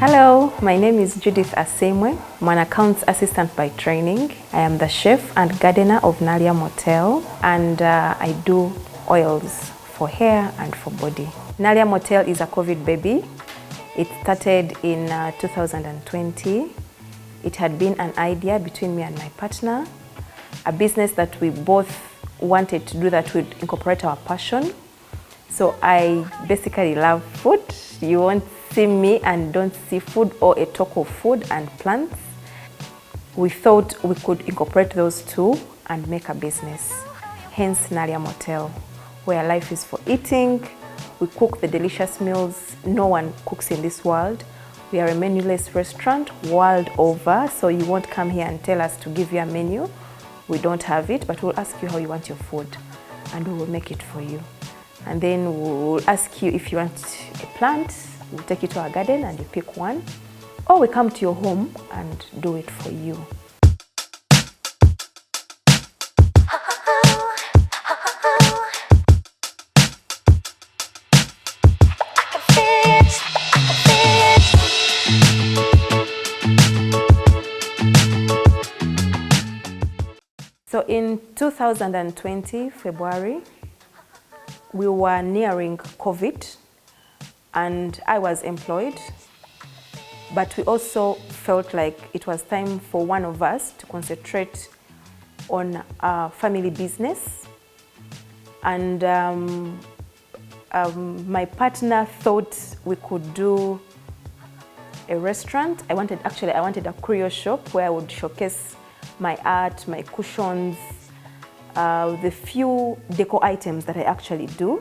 Hello, my name is Judith Asiimwe. I'm an accounts assistant by training. I am the chef and gardener of Nadia Motel, and I do oils for hair and for body. Nadia Motel is a COVID baby. It started in 2020. It had been an idea between me and my partner, a business that we both wanted to do that would incorporate our passion. So I basically love food. You won't see me and don't see food or a talk of food and plants. We thought we could incorporate those two and make a business. Hence Nadia Motel, where life is for eating. We cook the delicious meals no one cooks in this world. We are a menuless restaurant world over, so you won't come here and tell us to give you a menu. We don't have it, but we'll ask you how you want your food and we will make it for you. And then we'll ask you if you want a plant, we'll take you to our garden and you pick one, or we come to your home and do it for you. So in 2020, February, we were nearing COVID and I was employed, but we also felt like it was time for one of us to concentrate on our family business. And my partner thought we could do a restaurant. I wanted a curio shop where I would showcase my art, my cushions, the few decor items that I actually do.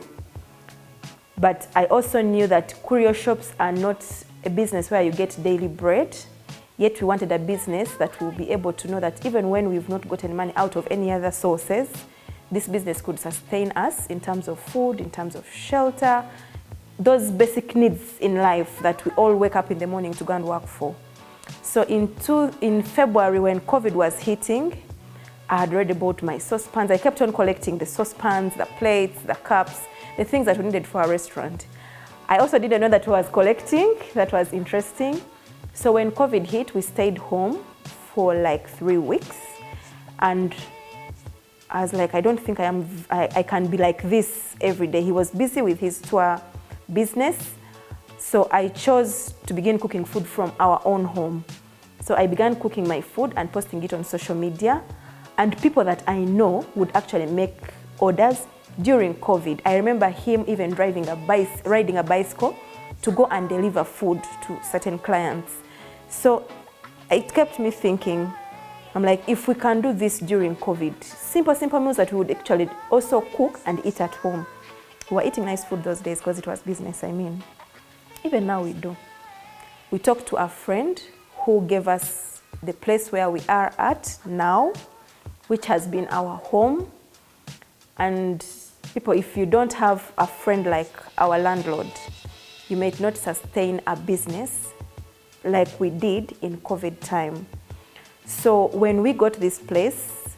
But I also knew that curio shops are not a business where you get daily bread, yet we wanted a business that will be able to know that even when we've not gotten money out of any other sources, this business could sustain us in terms of food, in terms of shelter, those basic needs in life that we all wake up in the morning to go and work for. So in February, when COVID was hitting, I had already bought my saucepans. I kept on collecting the saucepans, the plates, the cups, the things that we needed for our restaurant. I also didn't know that I was collecting. That was interesting. So when COVID hit, we stayed home for like 3 weeks. And I was like, I don't think I can be like this every day. He was busy with his tour business. So I chose to begin cooking food from our own home. So I began cooking my food and posting it on social media. And people that I know would actually make orders during COVID. I remember him even riding a bicycle to go and deliver food to certain clients. So it kept me thinking, I'm like, if we can do this during COVID, simple meals that we would actually also cook and eat at home. We were eating nice food those days because it was business, I mean. Even now we do. We talked to a friend who gave us the place where we are at now, which has been our home. And people, if you don't have a friend like our landlord, you may not sustain a business like we did in COVID time. So when we got this place,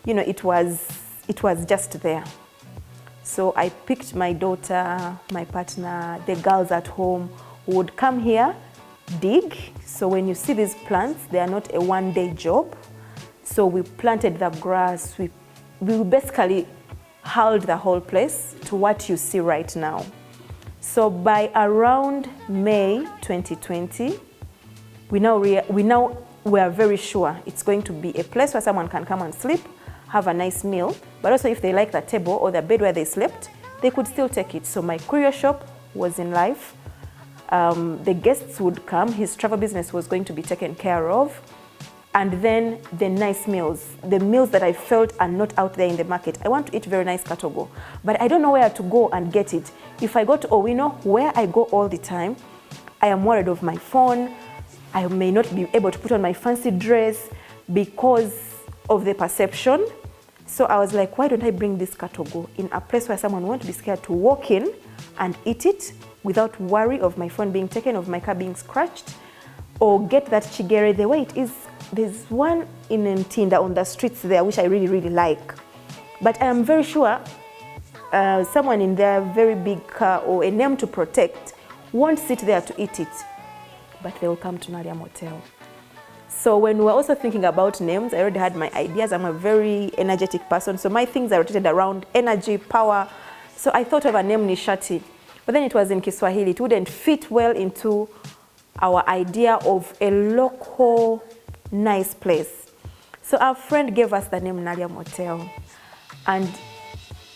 you know, it was just there. So I picked my daughter, my partner, the girls at home who would come here, dig. So when you see these plants, they are not a one-day job. So we planted the grass. We basically hauled the whole place to what you see right now. So by around May 2020, we are very sure it's going to be a place where someone can come and sleep, have a nice meal, but also if they like the table or the bed where they slept, they could still take it. So my curio shop was in life. The guests would come, his travel business was going to be taken care of. And then the nice meals, the meals that I felt are not out there in the market. I want to eat very nice katogo, but I don't know where to go and get it. If I go to Owino, where I go all the time, I am worried of my phone. I may not be able to put on my fancy dress because of the perception. So I was like, why don't I bring this katogo in a place where someone won't be scared to walk in and eat it without worry of my phone being taken, of my car being scratched, or get that chigere the way it is. There's one in Ntinda on the streets there, which I really like. But I am very sure someone in their very big car or a name to protect won't sit there to eat it. but they will come to Naalya Motel. So when we were also thinking about names, I already had my ideas. I'm a very energetic person, so my things are rotated around energy, power. So I thought of a name, Nishati, but then it was in Kiswahili. It wouldn't fit well into our idea of a local, nice place. So our friend gave us the name Nadia Motel, and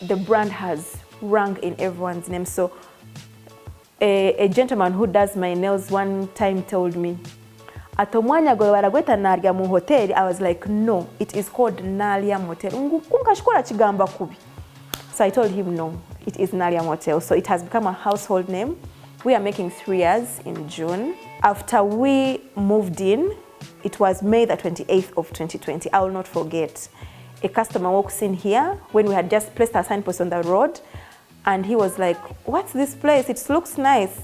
the brand has rung in everyone's name. So a gentleman who does my nails one time told me, Atomwanya gwe baragweta Naalya mu hotel. I was like, no, it is called Naalya Motel. So I told him, no, it is Naalya Motel. So it has become a household name. We are making 3 years in June. After we moved in, it was May the 28th of 2020. I will not forget. A customer walks in here when we had just placed our signpost on the road, and he was like, what's this place? It looks nice.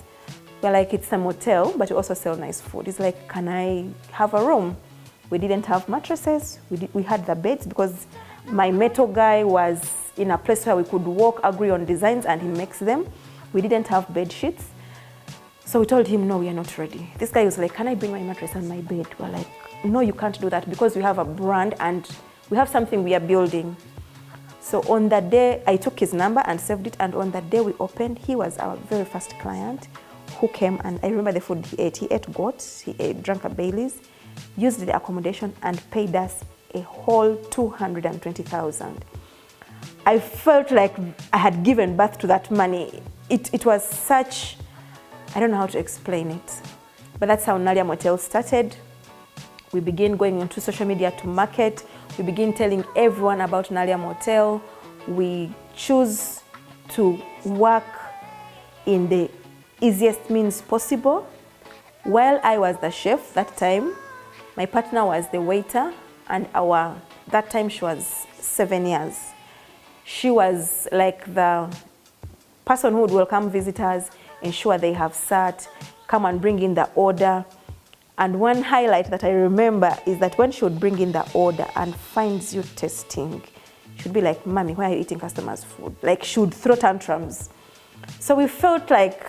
We're like, it's a motel, but we also sell nice food. He's like, can I have a room? We didn't have mattresses. We had the beds because my metal guy was in a place where we could walk, agree on designs, and he makes them. We didn't have bed sheets. So we told him, no, we are not ready. This guy was like, can I bring my mattress and my bed? We're like, no, you can't do that because we have a brand and we have something we are building. So on that day, I took his number and saved it. And on that day we opened, he was our very first client who came, and I remember the food he ate. He ate goat, drank a Baileys, used the accommodation, and paid us a whole 220,000. I felt like I had given birth to that money. It was such, I don't know how to explain it, but that's how Naalya Motel started. We began going onto social media to market. We began telling everyone about Naalya Motel. We choose to work in the easiest means possible. While I was the chef that time, my partner was the waiter, and that time she was 7 years. She was like the person who would welcome visitors, ensure they have sat, come and bring in the order. And one highlight that I remember is that when she would bring in the order and finds you tasting, she would be like, Mommy, why are you eating customers' food? Like, she would throw tantrums. So we felt like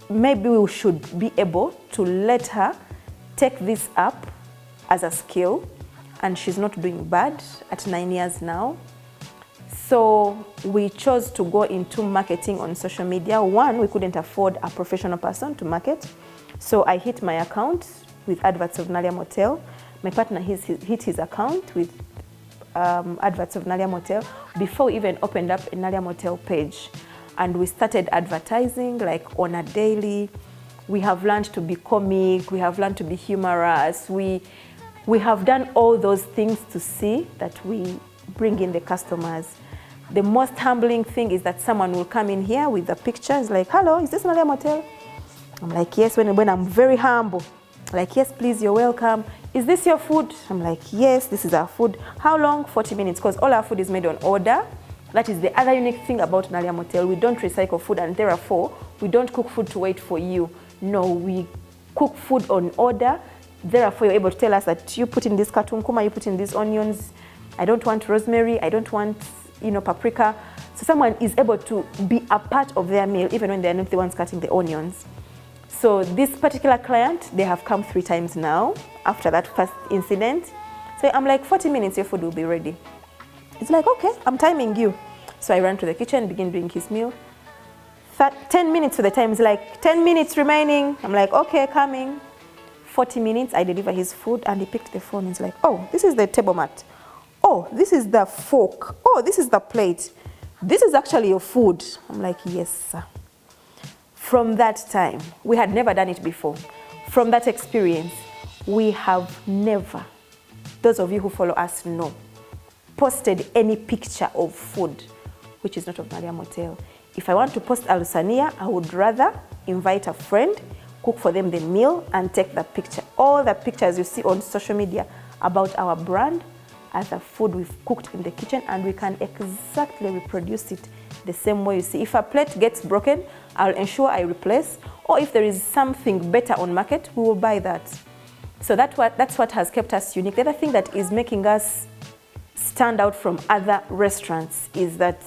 maybe we should be able to let her take this up as a skill, and she's not doing bad at 9 years now. So we chose to go into marketing on social media. One, we couldn't afford a professional person to market. So I hit my account with adverts of Naalya Motel. My partner hit his account with adverts of Naalya Motel before we even opened up a Naalya Motel page. And we started advertising like on a daily. We have learned to be comic, we have learned to be humorous. We have done all those things to see that we bring in the customers. The most humbling thing is that someone will come in here with the pictures like, hello, is this Naalya Motel? I'm like, yes, when I'm very humble. Like, yes, please, you're welcome. Is this your food? I'm like, yes, this is our food. How long? 40 minutes, because all our food is made on order. That is the other unique thing about Naalya Motel. We don't recycle food, and therefore, we don't cook food to wait for you. No, we cook food on order. Therefore, you're able to tell us that you put in this katunkuma, you put in these onions. I don't want rosemary, I don't want, paprika. So someone is able to be a part of their meal, even when they're not the ones cutting the onions. So this particular client, they have come 3 times now after that first incident. So I'm like, 40 minutes, your food will be ready. It's like, okay, I'm timing you. So I ran to the kitchen, begin doing his meal. 10 minutes to the time, it's like 10 minutes remaining. I'm like, okay, coming. 40 minutes, I deliver his food, and he picked the phone. He's like, oh, this is the table mat. Oh, this is the fork. Oh, this is the plate. This is actually your food. I'm like, yes, sir. From that time, we had never done it before. From that experience, we have never, those of you who follow us know, posted any picture of food which is not of Naalya Motel. If I want to post Alusania, I would rather invite a friend, cook for them the meal, and take the picture. All the pictures you see on social media about our brand are the food we've cooked in the kitchen, and we can exactly reproduce it the same way you see. If a plate gets broken, I'll ensure I replace, or if there is something better on market, we will buy that. So that's what has kept us unique. The other thing that is making us stand out from other restaurants is that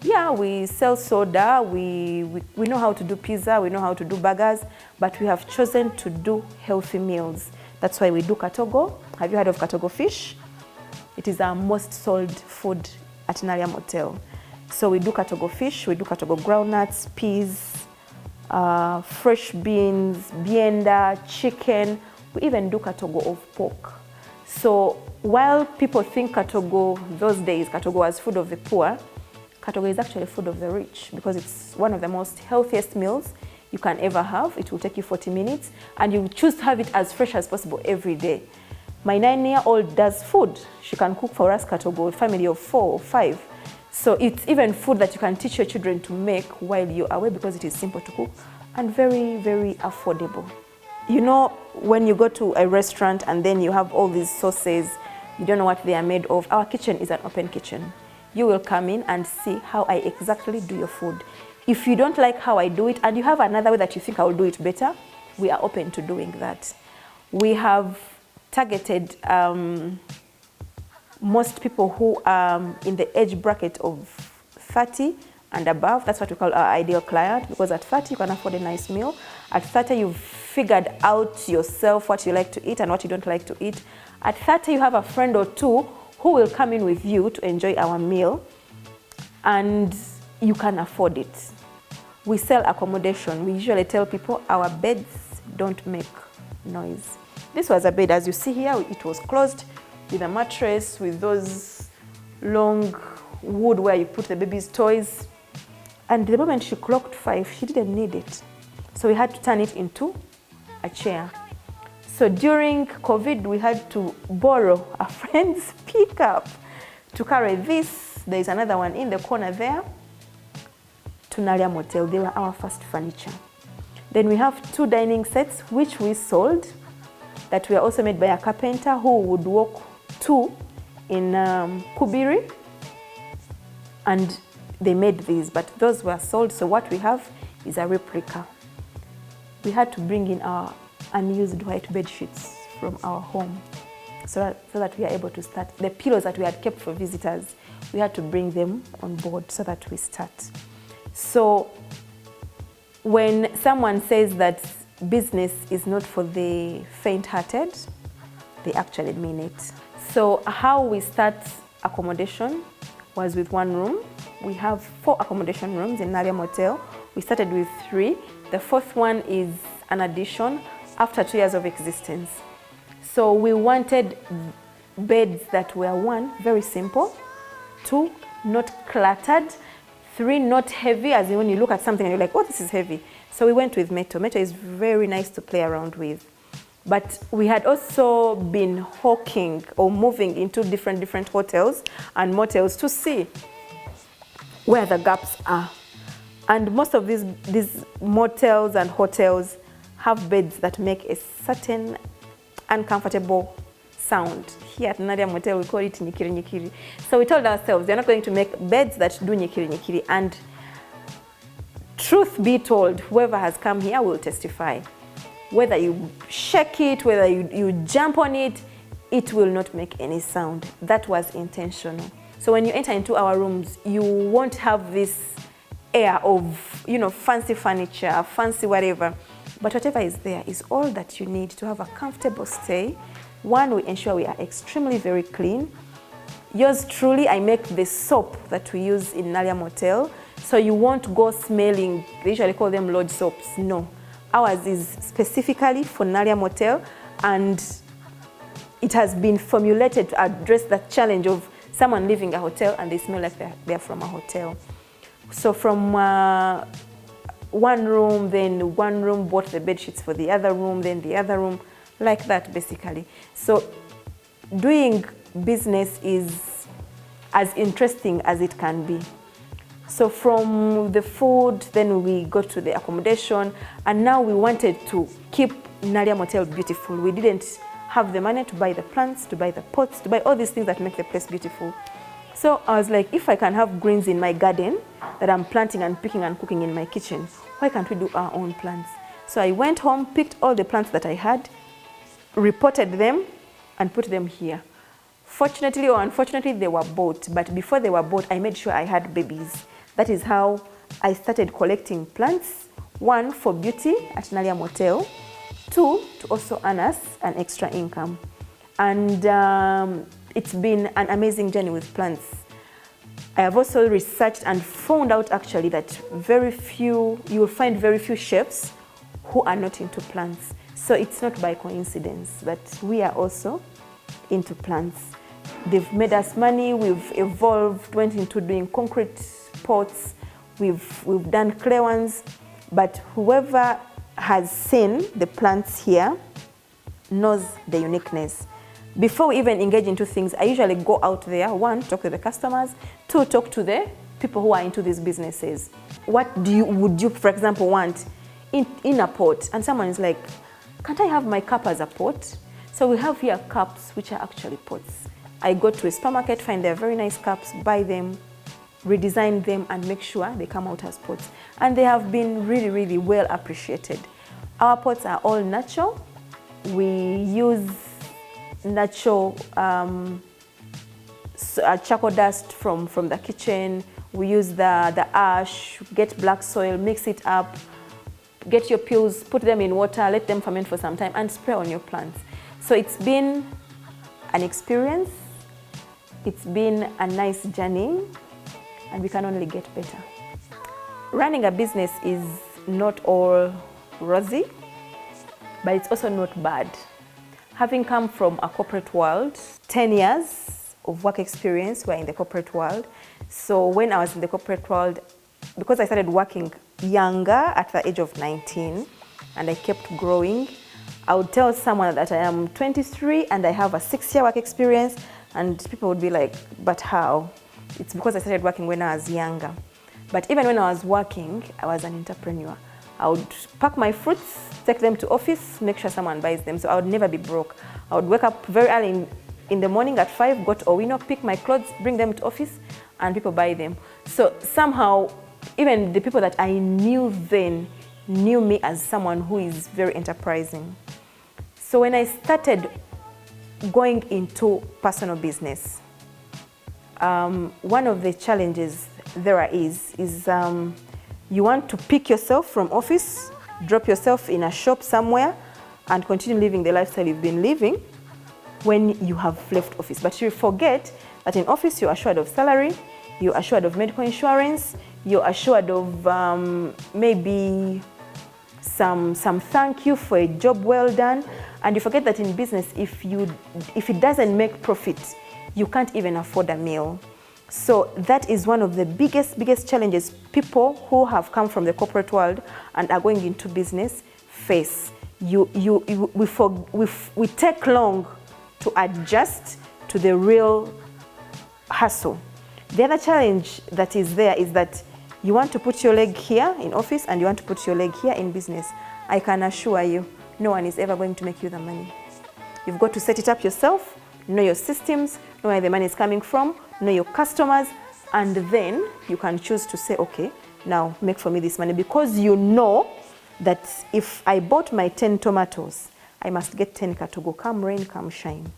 Yeah, we sell soda, we know how to do pizza, we know how to do burgers, but we have chosen to do healthy meals. That's why we do katogo. Have you heard of katogo fish? It is our most sold food at Naalya Motel. So we do katogo fish, we do katogo groundnuts, peas, fresh beans, bienda, chicken. We even do katogo of pork. So while people think katogo, those days, katogo was food of the poor, katogo is actually food of the rich because it's one of the most healthiest meals you can ever have. It will take you 40 minutes and you choose to have it as fresh as possible every day. My 9-year-old does food. She can cook for us katogo, a family of 4 or 5. So it's even food that you can teach your children to make while you're away because it is simple to cook and very, very affordable. You know, when you go to a restaurant and then you have all these sauces, you don't know what they are made of. Our kitchen is an open kitchen. You will come in and see how I exactly do your food. If you don't like how I do it and you have another way that you think I will do it better, we are open to doing that. We have targeted most people who are in the age bracket of 30 and above. That's what we call our ideal client, because at 30 you can afford a nice meal. At 30 you've figured out yourself what you like to eat and what you don't like to eat. At 30 you have a friend or two who will come in with you to enjoy our meal and you can afford it. We sell accommodation. We usually tell people our beds don't make noise. This was a bed, as you see here, it was closed with a mattress, with those long wood where you put the baby's toys. And the moment she clocked 5, she didn't need it. So we had to turn it into a chair. So during COVID, we had to borrow a friend's pickup to carry this. There is another one in the corner there to Naalya Motel. They were our first furniture. Then we have 2 dining sets, which we sold, that were also made by a carpenter who would walk 2 in Kubiri. And they made these, but those were sold. So what we have is a replica. We had to bring in our unused white bed sheets from our home so that we are able to start. The pillows that we had kept for visitors, we had to bring them on board so that we start. So when someone says that business is not for the faint-hearted, they actually mean it. So how we start accommodation was with 1 room. We have 4 accommodation rooms in Naalya Motel. We started with 3. The 4th one is an addition after 2 years of existence. So we wanted beds that were 1, very simple, 2, not cluttered, 3, not heavy, as in when you look at something and you're like, oh, this is heavy. So we went with metal. Metal is very nice to play around with. But we had also been hawking or moving into different hotels and motels to see where the gaps are. And most of these motels and hotels have beds that make a certain uncomfortable sound. Here at Nadia Motel, we call it nyikiri nyikiri. So we told ourselves, we're not going to make beds that do nyikiri nyikiri. And truth be told, whoever has come here will testify. Whether you shake it, whether you jump on it, it will not make any sound. That was intentional. So when you enter into our rooms, you won't have this air of, you know, fancy furniture, fancy whatever. But whatever is there is all that you need to have a comfortable stay. 1, we ensure we are extremely very clean. Yours truly, I make the soap that we use in Naalya Motel. So you won't go smelling, they usually call them lodge soaps. No. Ours is specifically for Naalya Motel, and it has been formulated to address that challenge of someone leaving a hotel and they smell like they're from a hotel. So from 1 room, then 1 room bought the bed sheets for the other room, then the other room, like that basically. So doing business is as interesting as it can be. So from the food, then we got to the accommodation, and now we wanted to keep Naalya Motel beautiful. We didn't have the money to buy the plants, to buy the pots, to buy all these things that make the place beautiful. So I was like, if I can have greens in my garden that I'm planting and picking and cooking in my kitchen, why can't we do our own plants? So I went home, picked all the plants that I had, repotted them, and put them here. Fortunately or unfortunately, they were bought, but before they were bought, I made sure I had babies. That is how I started collecting plants, one, for beauty at Naalya Motel, two, to also earn us an extra income. And it's been an amazing journey with plants. I have also researched and found out actually that you will find very few chefs who are not into plants. So it's not by coincidence that we are also into plants. They've made us money, we've evolved, went into doing concrete pots, we've done clay ones, but whoever has seen the plants here knows the uniqueness. Before we even engage into things, I usually go out there, one, talk to the customers, two, talk to the people who are into these businesses. What would you, for example, want in a pot? And someone is like, can't I have my cup as a pot? So we have here cups which are actually pots. I go to a supermarket, find their very nice cups, buy them, redesign them, and make sure they come out as pots. And they have been really, really well appreciated. Our pots are all natural. We use natural charcoal dust from the kitchen. We use the ash, get black soil, mix it up, get your peels, put them in water, let them ferment for some time, and spray on your plants. So it's been an experience. It's been a nice journey, and we can only get better. Running a business is not all rosy, but it's also not bad. Having come from a corporate world, 10 years of work experience, we're in the corporate world. So when I was in the corporate world, because I started working younger at the age of 19, and I kept growing, I would tell someone that I am 23 and I have a 6-year work experience, and people would be like, but how? It's because I started working when I was younger. But even when I was working, I was an entrepreneur. I would pack my fruits, take them to office, make sure someone buys them, so I would never be broke. I would wake up very early in the morning at 5, go to Owino, pick my clothes, bring them to office, and people buy them. So somehow, even the people that I knew then knew me as someone who is very enterprising. So when I started going into personal business, one of the challenges there is you want to pick yourself from office, drop yourself in a shop somewhere, and continue living the lifestyle you've been living when you have left office. But you forget that in office you're assured of salary, you're assured of medical insurance, you're assured of maybe some thank you for a job well done. And you forget that in business, if it doesn't make profit, you can't even afford a meal. So that is one of the biggest challenges people who have come from the corporate world and are going into business face. We take long to adjust to the real hustle. The other challenge that is there is that you want to put your leg here in office and you want to put your leg here in business. I can assure you, no one is ever going to make you the money. You've got to set it up yourself, know your systems, know where the money is coming from, know your customers, and then you can choose to say, okay, now make for me this money, because you know that if I bought my 10 tomatoes, I must get 10 katogo, come rain, come shine.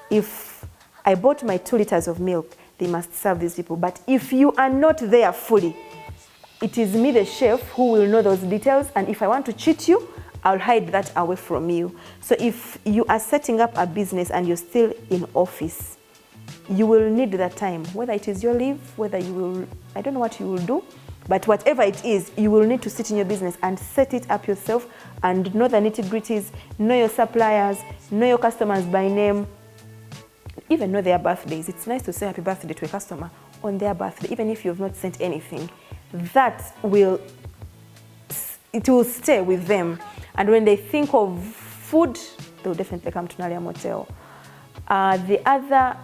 If I bought my 2 liters of milk, they must serve these people. But if you are not there fully, it is me, the chef, who will know those details, and if I want to cheat you, I'll hide that away from you. So if you are setting up a business and you're still in office, you will need that time, whether it is your leave, whether you will, I don't know what you will do, but whatever it is, you will need to sit in your business and set it up yourself and know the nitty-gritties, know your suppliers, know your customers by name, even know their birthdays. It's nice to say happy birthday to a customer on their birthday, even if you've not sent anything. It will stay with them. And when they think of food, they'll definitely come to Naalya Motel. The other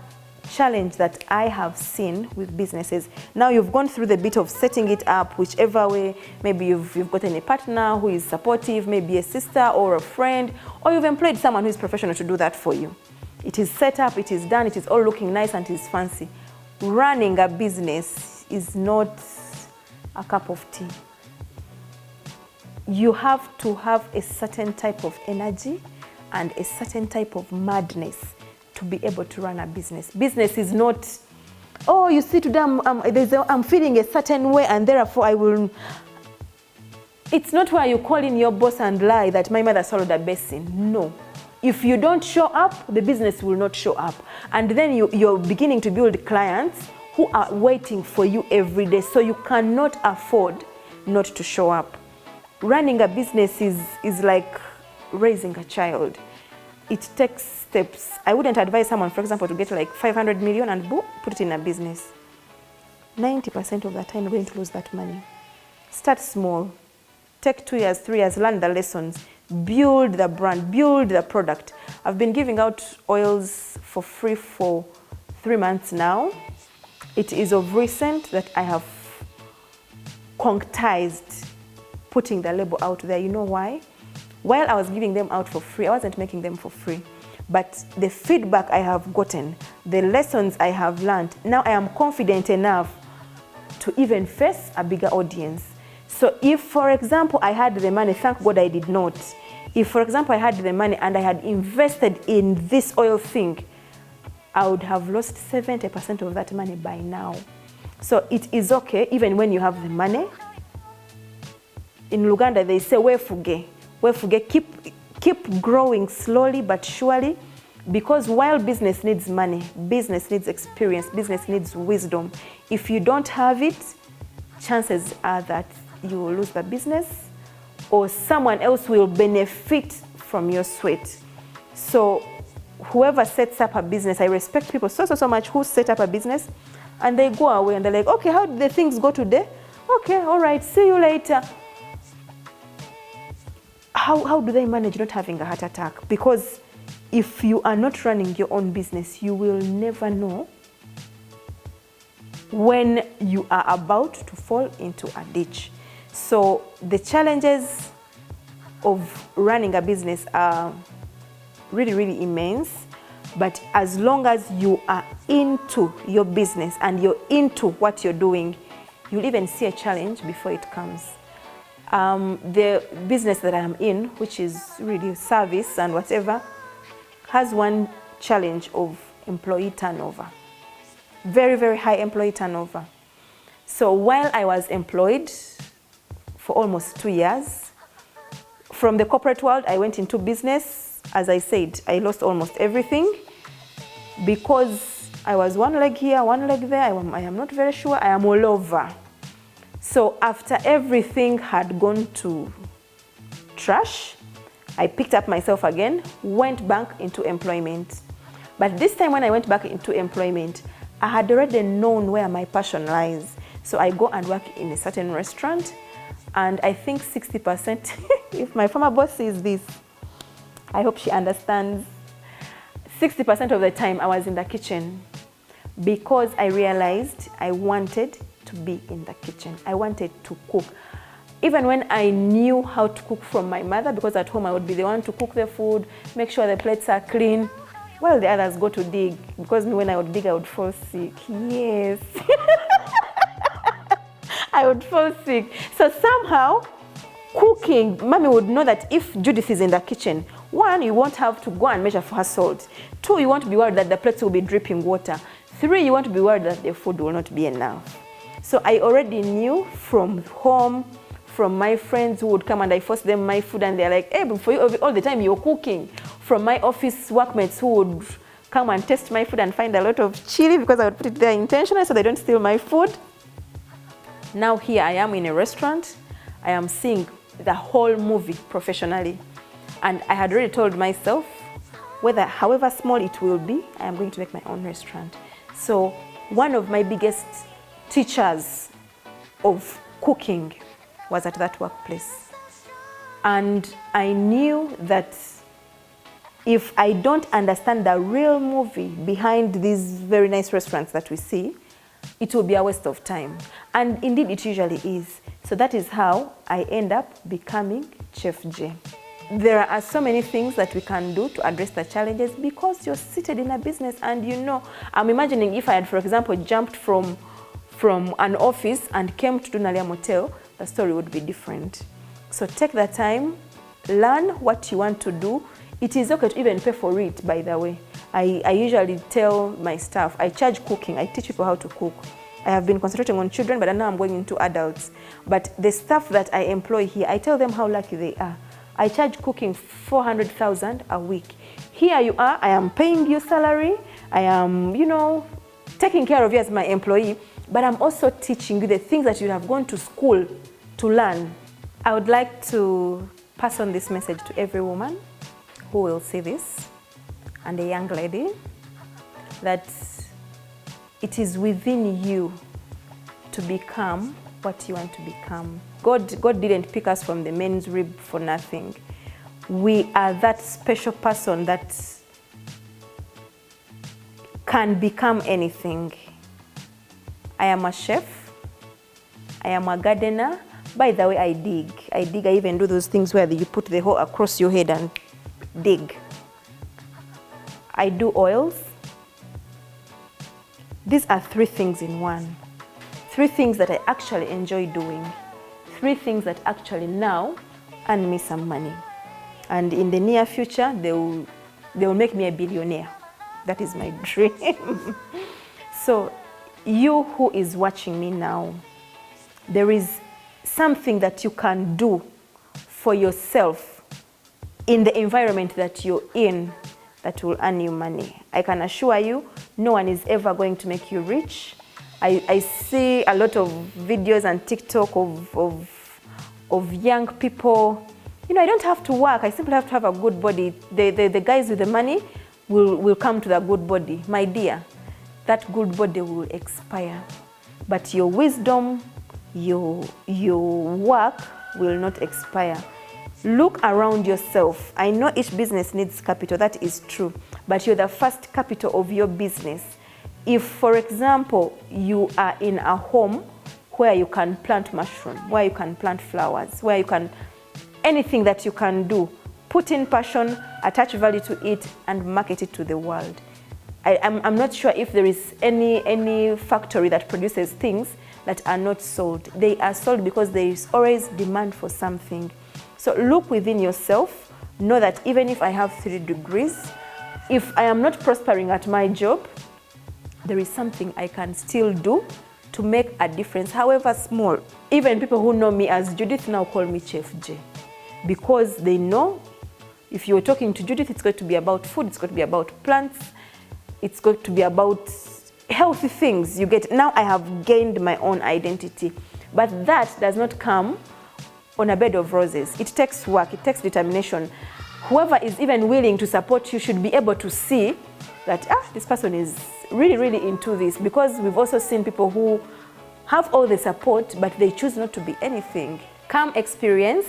challenge that I have seen with businesses, now you've gone through the bit of setting it up, whichever way, maybe you've gotten a partner who is supportive, maybe a sister or a friend, or you've employed someone who is professional to do that for you. It is set up, it is done, it is all looking nice and it is fancy. Running a business is not a cup of tea. You have to have a certain type of energy and a certain type of madness to be able to run a business. Business is not oh, you see, today I'm feeling a certain way and therefore I will. It's not where you call in your boss and lie that my mother swallowed a basin. No. If you don't show up, the business will not show up. And then you're beginning to build clients who are waiting for you every day. So you cannot afford not to show up. Running a business is like raising a child. It takes steps. I wouldn't advise someone, for example, to get like 500 million and boom, put it in a business. 90% of the time you're going to lose that money. Start small. Take 2 years, 3 years, learn the lessons, build the brand, build the product. I've been giving out oils for free for 3 months now. It is of recent that I have concretized putting the label out there. You know why? While I was giving them out for free, I wasn't making them for free. But the feedback I have gotten, the lessons I have learned, now I am confident enough to even face a bigger audience. So if, for example, I had the money, thank God I did not. If, for example, I had the money and I had invested in this oil thing, I would have lost 70% of that money by now. So it is okay, even when you have the money. In Uganda, they say, wefuge, keep growing slowly but surely, because while business needs money, business needs experience, business needs wisdom. If you don't have it, chances are that you will lose the business or someone else will benefit from your sweat. So whoever sets up a business, I respect people so much who set up a business and they go away and they're like, okay, how did the things go today? Okay, all right, see you later. How do they manage not having a heart attack? Because if you are not running your own business, you will never know when you are about to fall into a ditch. So the challenges of running a business are really, really immense. But as long as you are into your business and you're into what you're doing, you'll even see a challenge before it comes. The business that I'm in, which is really service and whatever, has one challenge of employee turnover. Very, very high employee turnover. So while I was employed for almost 2 years, from the corporate world, I went into business. As I said, I lost almost everything because I was one leg here, one leg there. I am not very sure. I am all over. So after everything had gone to trash, I picked up myself again, went back into employment. But this time when I went back into employment, I had already known where my passion lies. So I go and work in a certain restaurant, and I think 60%, if my former boss sees this, I hope she understands, 60% of the time I was in the kitchen because I realized I wanted to be in the kitchen. I wanted to cook. Even when I knew how to cook from my mother, because at home I would be the one to cook the food, make sure the plates are clean, while the others go to dig, because when I would dig, I would fall sick. Yes. I would fall sick. So somehow, cooking, mommy would know that if Judith is in the kitchen, 1, you won't have to go and measure for her salt. 2, you won't be worried that the plates will be dripping water. 3, you won't be worried that the food will not be enough. So I already knew from home, from my friends who would come and I forced them my food and they're like, hey, but for you all the time you're cooking. From my office workmates who would come and taste my food and find a lot of chili because I would put it there intentionally so they don't steal my food. Now here I am in a restaurant. I am seeing the whole movie professionally. And I had already told myself, however small it will be, I am going to make my own restaurant. So one of my biggest teachers of cooking was at that workplace. And I knew that if I don't understand the real movie behind these very nice restaurants that we see, it will be a waste of time. And indeed, it usually is. So that is how I end up becoming Chef J. There are so many things that we can do to address the challenges because you're seated in a business and you know. I'm imagining if I had, for example, jumped from an office and came to do Naalya Motel, the story would be different. So take the time, learn what you want to do. It is okay to even pay for it, by the way. I usually tell my staff, I charge cooking, I teach people how to cook. I have been concentrating on children, but now I'm going into adults. But the staff that I employ here, I tell them how lucky they are. I charge cooking 400,000 a week. Here you are, I am paying you salary, I am, you know, taking care of you as my employee, but I'm also teaching you the things that you have gone to school to learn. I would like to pass on this message to every woman who will see this, and a young lady, that it is within you to become what you want to become. God didn't pick us from the men's rib for nothing. We are that special person that can become anything. I am a chef, I am a gardener. By the way, I dig. I even do those things where you put the hole across your head and dig. I do oils. These are 3 things in one. 3 things that I actually enjoy doing. 3 things that actually now earn me some money. And in the near future, they will make me a billionaire. That is my dream. So you who is watching me now, there is something that you can do for yourself in the environment that you're in that will earn you money. I can assure you, no one is ever going to make you rich. I see a lot of videos and TikTok of young people. You know, I don't have to work, I simply have to have a good body. The guys with the money will come to the good body. My dear, that good body will expire. But your wisdom, your work will not expire. Look around yourself. I know each business needs capital, that is true, but you're the first capital of your business. If, for example, you are in a home where you can plant mushroom, where you can plant flowers, where you can, anything that you can do, put in passion, attach value to it, and market it to the world. I'm not sure if there is any factory that produces things that are not sold. They are sold because there is always demand for something. So look within yourself, know that even if I have 3 degrees, if I am not prospering at my job, there is something I can still do to make a difference, however small. Even people who know me as Judith now call me Chef J, because they know if you're talking to Judith, it's going to be about food, it's going to be about plants, it's going to be about healthy things. You get, now I have gained my own identity, but that does not come on a bed of roses. It takes work, it takes determination. Whoever is even willing to support you should be able to see that, this person is really into this, because we've also seen people who have all the support, but they choose not to be anything. Come experience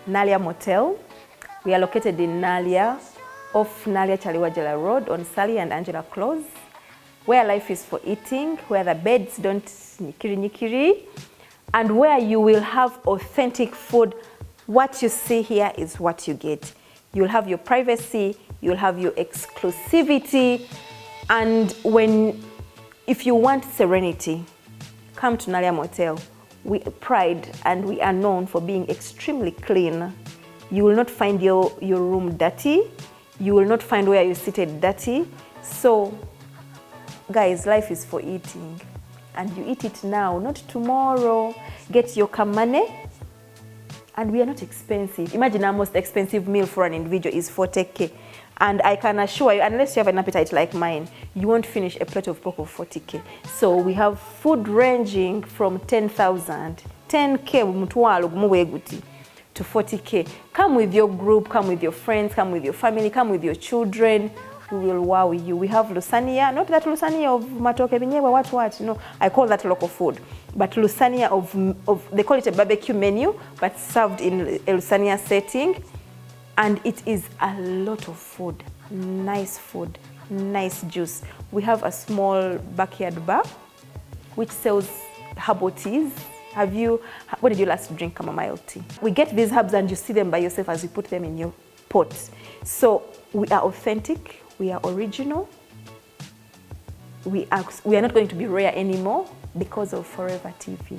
Naalya Motel. We are located in Naalya, off Naalya Chaliwajala Road on Sally and Angela Close, where life is for eating, where the beds don't nikiri, and where you will have authentic food. What you see here is what you get. You'll have your privacy, you'll have your exclusivity, and if you want serenity, come to Naalya Motel. We pride and we are known for being extremely clean. You will not find your room dirty. You will not find where you're seated dirty. So, guys, life is for eating. And you eat it now, not tomorrow. Get your kamane. And we are not expensive. Imagine our most expensive meal for an individual is 40K. And I can assure you, unless you have an appetite like mine, you won't finish a plate of pork of 40K. So we have food ranging from 10,000, 10K to 40K. Come with your group, come with your friends, come with your family, come with your children. We will wow you. We have lusania, not that lusania of matoke binyewa, what, no. I call that local food. But lusania of they call it a barbecue menu, but served in a lusania setting. And it is a lot of food, nice juice. We have a small backyard bar which sells herbal teas. When did you last drink chamomile tea? We get these herbs and you see them by yourself as you put them in your pot. So we are authentic, we are original. We are not going to be rare anymore because of Forever TV.